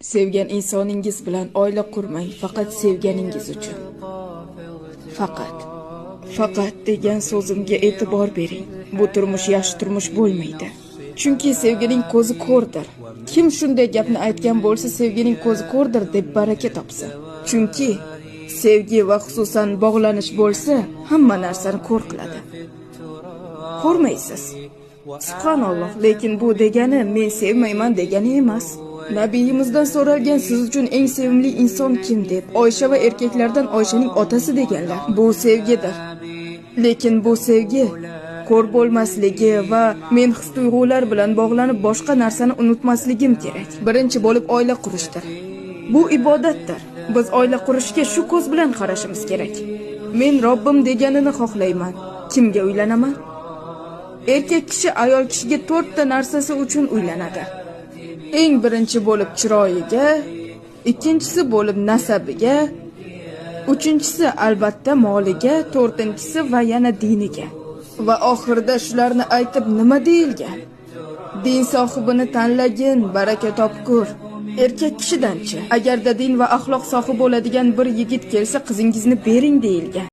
Sevgan insoningiz bilan oila qurmang, faqat sevganingiz uchun. Faqat degan so'zimga e'tibor bering. Bu turmush yaxshi turmush bo'lmaydi. Chunki sevgining ko'zi ko'rdir. Kim shunday gapni aytgan bo'lsa, sevgining ko'zi ko'rdir deb baraka topsin. Chunki sevgi va xususan bog'lanish bo'lsa, hamma narsani ko'r qiladi. Ko'rmaysiz. Subhanalloh, lekin bu degani men sevmayman degani emas. Nabiyimizdan so'ralgan siz uchun eng sevimli inson kim deb, Oysha va erkaklardan Oyshaning otasi deganlar. Bu sevgidir. Lekin bu sevgi ko'r bo'lmasligi va men his-tuyg'ular bilan bog'lanib boshqa narsani unutmasligim kerak. Birinchi bo'lib oila qurishdir. Bu ibodatdir. Biz oila qurishga shu ko'z bilan qarashimiz kerak. Men Robbim deganini xohlayman. Kimga uylanaman? Erkak kishi ayol kishiga 4 ta narsasi uchun uylanadi. Eng birinchi bo'lib chiroyiga, ikkinchisi bo'lib nasabiga, uchinchisi albatta moliga, to'rtinchisi va yana diniga. Va oxirida shularni aytib nima deyilgan? Din sohibini tanlagin, baraka topkur. Erkak kishidanchi? Agarda din va axloq sohibi bo'ladigan bir yigit kelsa, qizingizni bering deyilgan.